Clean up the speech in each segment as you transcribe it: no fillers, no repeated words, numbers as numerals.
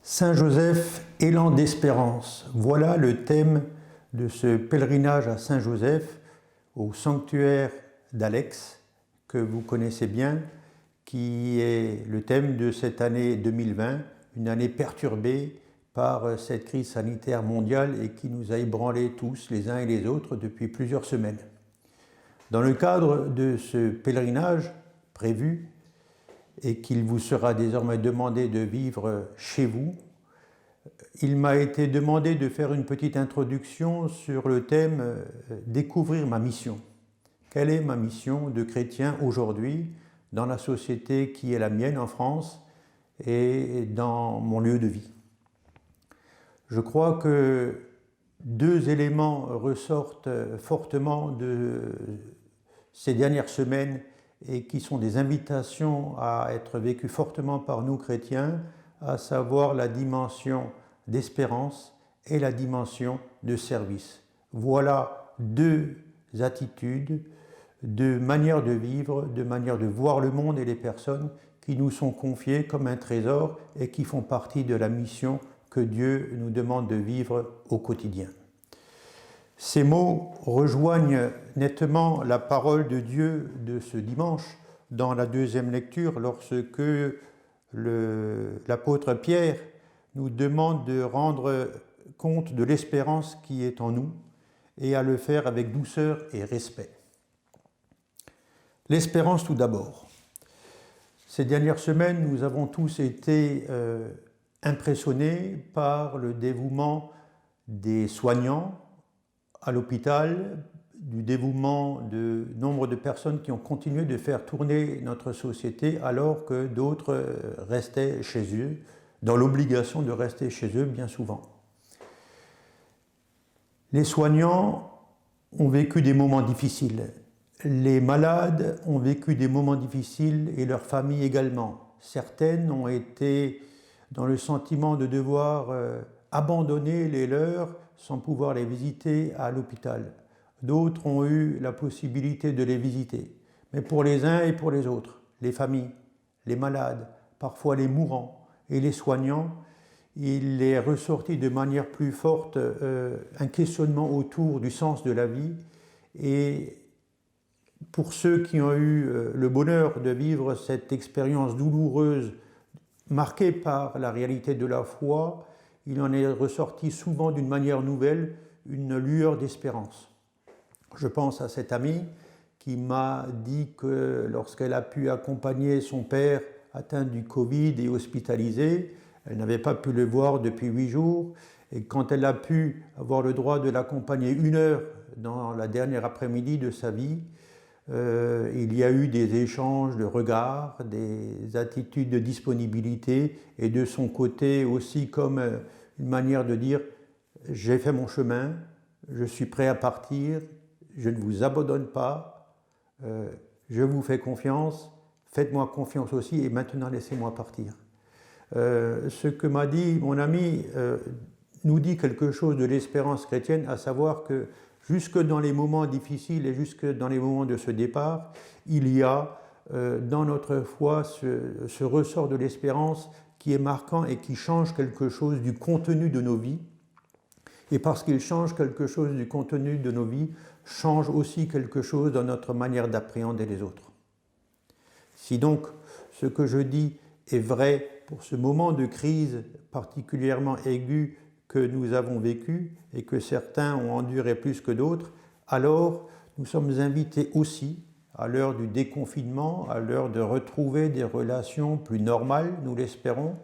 Saint Joseph, élan d'espérance. Voilà le thème de ce pèlerinage à Saint Joseph, au sanctuaire d'Alex, que vous connaissez bien, qui est le thème de cette année 2020, une année perturbée par cette crise sanitaire mondiale et qui nous a ébranlés tous, les uns et les autres, depuis plusieurs semaines. Dans le cadre de ce pèlerinage prévu, et qu'il vous sera désormais demandé de vivre chez vous, il m'a été demandé de faire une petite introduction sur le thème « Découvrir ma mission ». Quelle est ma mission de chrétien aujourd'hui dans la société qui est la mienne en France et dans mon lieu de vie? Je crois que deux éléments ressortent fortement de ces dernières semaines et qui sont des invitations à être vécues fortement par nous chrétiens, à savoir la dimension d'espérance et la dimension de service. Voilà deux attitudes, deux manières de vivre, deux manières de voir le monde et les personnes qui nous sont confiées comme un trésor et qui font partie de la mission que Dieu nous demande de vivre au quotidien. Ces mots rejoignent nettement la parole de Dieu de ce dimanche dans la deuxième lecture lorsque l'apôtre Pierre nous demande de rendre compte de l'espérance qui est en nous et à le faire avec douceur et respect. L'espérance tout d'abord. Ces dernières semaines, nous avons tous été impressionnés par le dévouement des soignants à l'hôpital, du dévouement de nombre de personnes qui ont continué de faire tourner notre société alors que d'autres restaient chez eux, dans l'obligation de rester chez eux bien souvent. Les soignants ont vécu des moments difficiles. Les malades ont vécu des moments difficiles et leurs familles également. Certaines ont été dans le sentiment de devoir abandonner les leurs sans pouvoir les visiter à l'hôpital. D'autres ont eu la possibilité de les visiter. Mais pour les uns et pour les autres, les familles, les malades, parfois les mourants et les soignants, il est ressorti de manière plus forte un questionnement autour du sens de la vie. Et pour ceux qui ont eu le bonheur de vivre cette expérience douloureuse marquée par la réalité de la foi, il en est ressorti souvent d'une manière nouvelle une lueur d'espérance. Je pense à cette amie qui m'a dit que lorsqu'elle a pu accompagner son père atteint du Covid et hospitalisé, elle n'avait pas pu le voir depuis 8 jours, et quand elle a pu avoir le droit de l'accompagner 1 heure dans la dernière après-midi de sa vie, il y a eu des échanges de regards, des attitudes de disponibilité et de son côté aussi comme une manière de dire « j'ai fait mon chemin, je suis prêt à partir, je ne vous abandonne pas, je vous fais confiance, faites-moi confiance aussi et maintenant laissez-moi partir ». Ce que m'a dit mon ami nous dit quelque chose de l'espérance chrétienne, à savoir que jusque dans les moments difficiles et jusque dans les moments de ce départ, il y a dans notre foi ce ressort de l'espérance qui est marquant et qui change quelque chose du contenu de nos vies. Et parce qu'il change quelque chose du contenu de nos vies, change aussi quelque chose dans notre manière d'appréhender les autres. Si donc ce que je dis est vrai pour ce moment de crise particulièrement aigu que nous avons vécu et que certains ont enduré plus que d'autres, alors nous sommes invités aussi, à l'heure du déconfinement, à l'heure de retrouver des relations plus normales, nous l'espérons,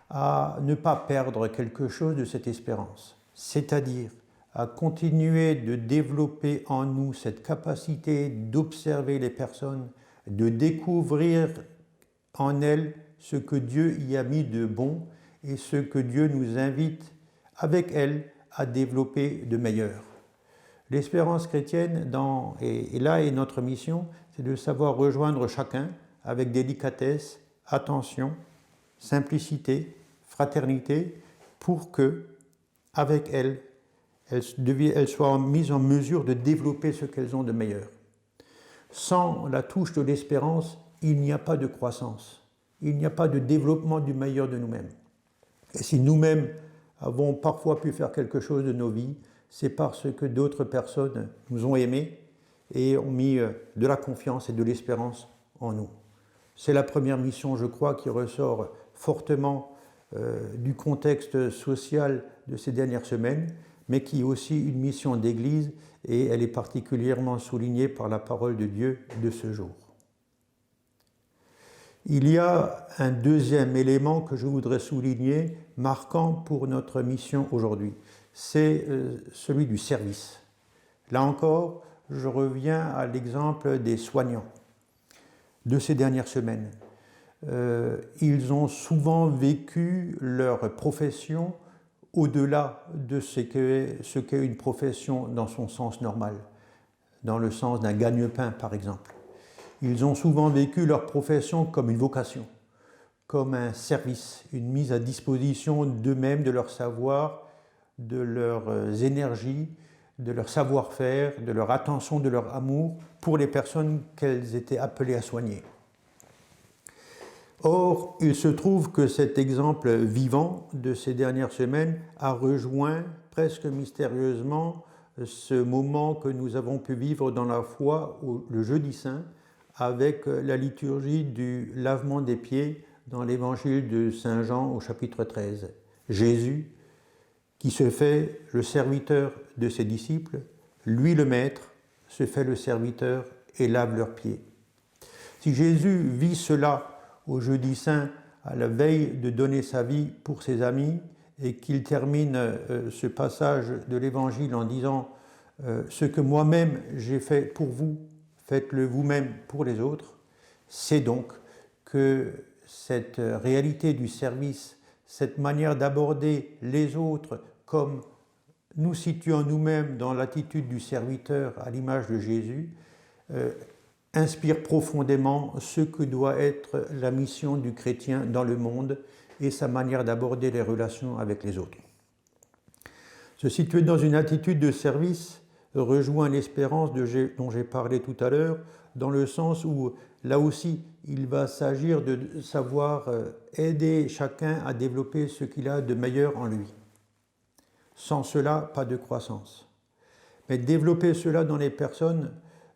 à ne pas perdre quelque chose de cette espérance, c'est-à-dire à continuer de développer en nous cette capacité d'observer les personnes, de découvrir en elles ce que Dieu y a mis de bon et ce que Dieu nous invite avec elles à développer de meilleur. L'espérance chrétienne, et là est notre mission, c'est de savoir rejoindre chacun avec délicatesse, attention, simplicité, fraternité, pour que, avec elles soient mises en mesure de développer ce qu'elles ont de meilleur. Sans la touche de l'espérance, il n'y a pas de croissance, il n'y a pas de développement du meilleur de nous-mêmes. Et si nous-mêmes avons parfois pu faire quelque chose de nos vies, c'est parce que d'autres personnes nous ont aimés et ont mis de la confiance et de l'espérance en nous. C'est la première mission, je crois, qui ressort fortement du contexte social de ces dernières semaines, mais qui est aussi une mission d'Église, et elle est particulièrement soulignée par la parole de Dieu de ce jour. Il y a un deuxième élément que je voudrais souligner, marquant pour notre mission aujourd'hui. C'est celui du service. Là encore, je reviens à l'exemple des soignants de ces dernières semaines. Ils ont souvent vécu leur profession au-delà de ce qu'est une profession dans son sens normal, dans le sens d'un gagne-pain par exemple. Ils ont souvent vécu leur profession comme une vocation, comme un service, une mise à disposition d'eux-mêmes, de leur savoir, de leurs énergies, de leur savoir-faire, de leur attention, de leur amour pour les personnes qu'elles étaient appelées à soigner. Or, il se trouve que cet exemple vivant de ces dernières semaines a rejoint presque mystérieusement ce moment que nous avons pu vivre dans la foi le jeudi saint avec la liturgie du lavement des pieds dans l'évangile de Saint Jean au chapitre 13. Jésus, qui se fait le serviteur de ses disciples, lui le maître, se fait le serviteur et lave leurs pieds. Si Jésus vit cela au jeudi saint, à la veille de donner sa vie pour ses amis, et qu'il termine ce passage de l'évangile en disant « Ce que moi-même j'ai fait pour vous, faites-le vous-même pour les autres », c'est donc que cette réalité du service, cette manière d'aborder les autres comme nous situant nous-mêmes dans l'attitude du serviteur à l'image de Jésus, inspire profondément ce que doit être la mission du chrétien dans le monde et sa manière d'aborder les relations avec les autres. Se situer dans une attitude de service rejoint l'espérance dont j'ai parlé tout à l'heure, dans le sens où, là aussi, il va s'agir de savoir aider chacun à développer ce qu'il a de meilleur en lui. Sans cela, pas de croissance. Mais développer cela dans les personnes,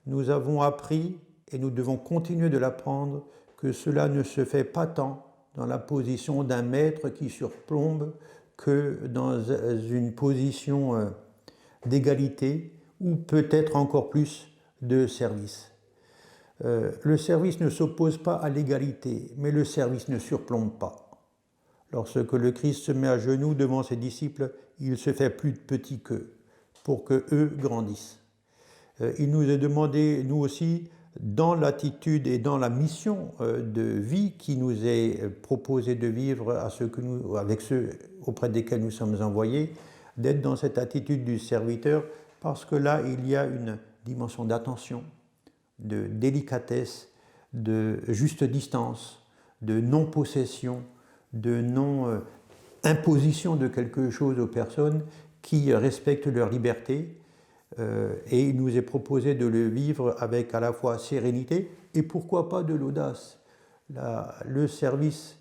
nous avons appris, et nous devons continuer de l'apprendre, que cela ne se fait pas tant dans la position d'un maître qui surplombe que dans une position d'égalité ou peut-être encore plus de service. Le service ne s'oppose pas à l'égalité, mais le service ne surplombe pas. Lorsque le Christ se met à genoux devant ses disciples, il se fait plus petit qu'eux, pour qu'eux grandissent. Il nous est demandé, nous aussi, dans l'attitude et dans la mission de vie qui nous est proposée de vivre avec ceux auprès desquels nous sommes envoyés, d'être dans cette attitude du serviteur, parce que là, il y a une dimension d'attention, de délicatesse, de juste distance, de non-possession, de non-imposition de quelque chose aux personnes qui respectent leur liberté. Et il nous est proposé de le vivre avec à la fois sérénité et pourquoi pas de l'audace. Le service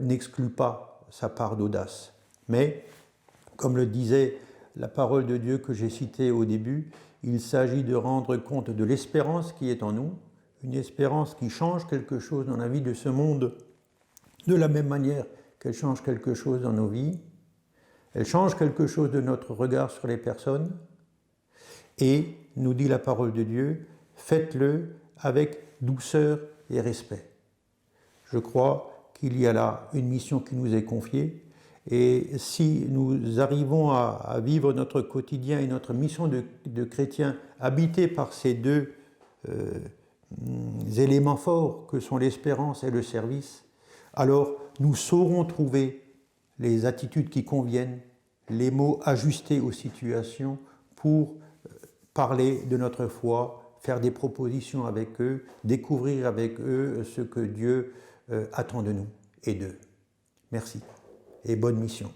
n'exclut pas sa part d'audace. Mais, comme le disait la parole de Dieu que j'ai citée au début, il s'agit de rendre compte de l'espérance qui est en nous, une espérance qui change quelque chose dans la vie de ce monde de la même manière qu'elle change quelque chose dans nos vies. Elle change quelque chose de notre regard sur les personnes. Et, nous dit la parole de Dieu, faites-le avec douceur et respect. Je crois qu'il y a là une mission qui nous est confiée, et si nous arrivons à vivre notre quotidien et notre mission de chrétien habité par ces deux éléments forts que sont l'espérance et le service, alors nous saurons trouver les attitudes qui conviennent, les mots ajustés aux situations pour parler de notre foi, faire des propositions avec eux, découvrir avec eux ce que Dieu attend de nous et d'eux. Merci et bonne mission.